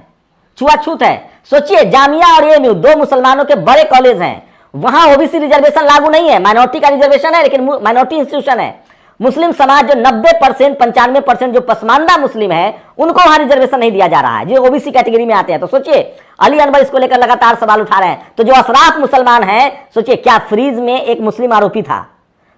छुआछूत है। सोचिए, जामिया और एएमयू दो मुसलमानों के बड़े कॉलेज हैं, वहां ओबीसी रिजर्वेशन लागू नहीं है, माइनॉरिटी का रिजर्वेशन है, लेकिन माइनॉरिटी इंस्टीट्यूशन है। मुस्लिम समाज जो 90% 95% जो पसमानदा मुस्लिम है, उनको वहां रिजर्वेशन नहीं दिया जा रहा है, जो ओबीसी कैटेगरी में आते हैं। तो सोचिए, अली अनवर इसको लेकर लगातार सवाल उठा रहे हैं। तो जो अशराफ मुसलमान है, सोचिए, क्या फ्रीज में एक मुस्लिम आरोपी था,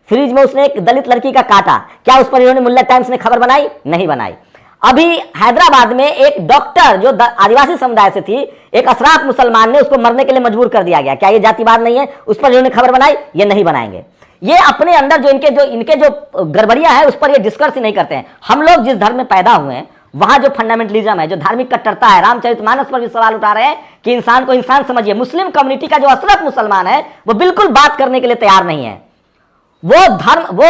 फ्रीज में उसने एक दलित लड़की का काटा, क्या उस पर इन्होंने मिल्लत टाइम्स ने खबर बनाई? नहीं बनाई। अभी हैदराबाद में एक डॉक्टर जो आदिवासी समुदाय से थी, एक अशराफ मुसलमान ने उसको मरने के लिए मजबूर कर दिया गया, क्या ये जातिवाद नहीं है? उस पर इन्होंने खबर बनाई? ये नहीं बनाएंगे। ये अपने अंदर जो इनके जो गड़बड़ियां है, उस पर ये डिस्कस ही नहीं करते हैं। हम लोग जिस धर्म में पैदा हुए हैं, वहां जो फंडामेंटलिज्म है, जो धार्मिक कट्टरता है, रामचरितमानस पर भी सवाल उठा रहे हैं कि इंसान को इंसान समझिए। मुस्लिम कम्युनिटी का जो अशरफ मुसलमान है, वो बिल्कुल बात करने के लिए तैयार नहीं है। वो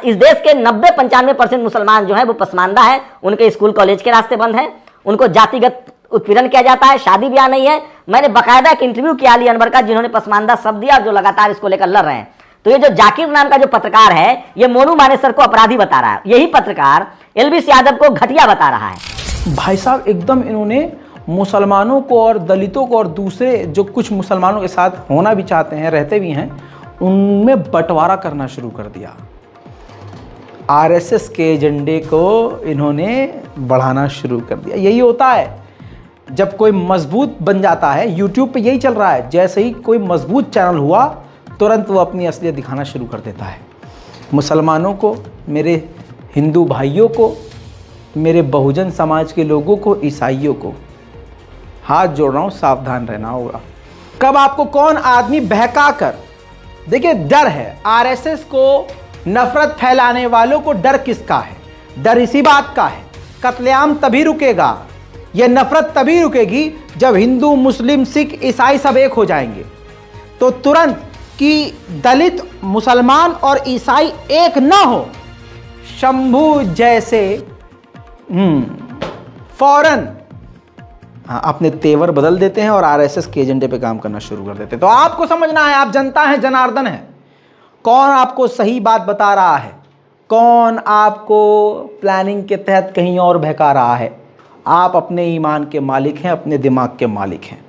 इस देश के 90-95% मुसलमान जो है वो पसमानदा है, उनके स्कूल कॉलेज के रास्ते बंद हैं, उनको जातिगत उत्पीड़न किया जाता है, शादी ब्याह नहीं है। मैंने बाकायदा एक इंटरव्यू किया अली अनवर का, जिन्होंने पसमानदा शब्द दिया और जो लगातार इसको लेकर लड़ रहे हैं। तो ये जो जाकिर नाम का जो पत्रकार है, ये मोनू मानेसर को अपराधी बता रहा है, यही पत्रकार एलबीस यादव को घटिया बता रहा है। भाई साहब, एकदम इन्होंने मुसलमानों को और दलितों को और दूसरे जो कुछ मुसलमानों के साथ होना भी चाहते हैं, रहते भी हैं, उनमें बंटवारा करना शुरू कर दिया। आरएसएस के एजेंडे को इन्होंने बढ़ाना शुरू कर दिया। यही होता है जब कोई मजबूत बन जाता है। यूट्यूब पे यही चल रहा है, जैसे ही कोई मजबूत चैनल हुआ, तुरंत वो अपनी असलियत दिखाना शुरू कर देता है। मुसलमानों को, मेरे हिंदू भाइयों को, मेरे बहुजन समाज के लोगों को, ईसाइयों को हाथ जोड़ रहा हूँ, सावधान रहना होगा। कब आपको कौन आदमी बहका कर, देखिए डर है, आरएसएस को नफरत फैलाने वालों को डर किसका है? डर इसी बात का है, कत्लेआम तभी रुकेगा, यह नफरत तभी रुकेगी जब हिंदू, मुस्लिम, सिख, ईसाई सब एक हो जाएंगे। तो तुरंत कि दलित, मुसलमान और ईसाई एक ना हो, शंभू जैसे फौरन अपने तेवर बदल देते हैं और आरएसएस के एजेंडे पे काम करना शुरू कर देते हैं। तो आपको समझना है, आप जनता हैं, जनार्दन है, कौन आपको सही बात बता रहा है, कौन आपको प्लानिंग के तहत कहीं और बहका रहा है। आप अपने ईमान के मालिक हैं, अपने दिमाग के मालिक हैं।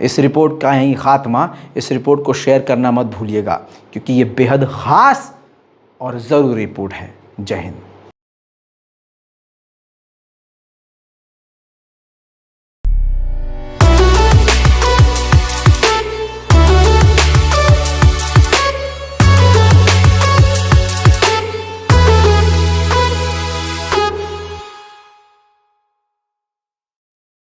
इस रिपोर्ट का यहीं खात्मा, इस रिपोर्ट को शेयर करना मत भूलिएगा, क्योंकि ये बेहद ख़ास और ज़रूरी रिपोर्ट है। जय हिंद।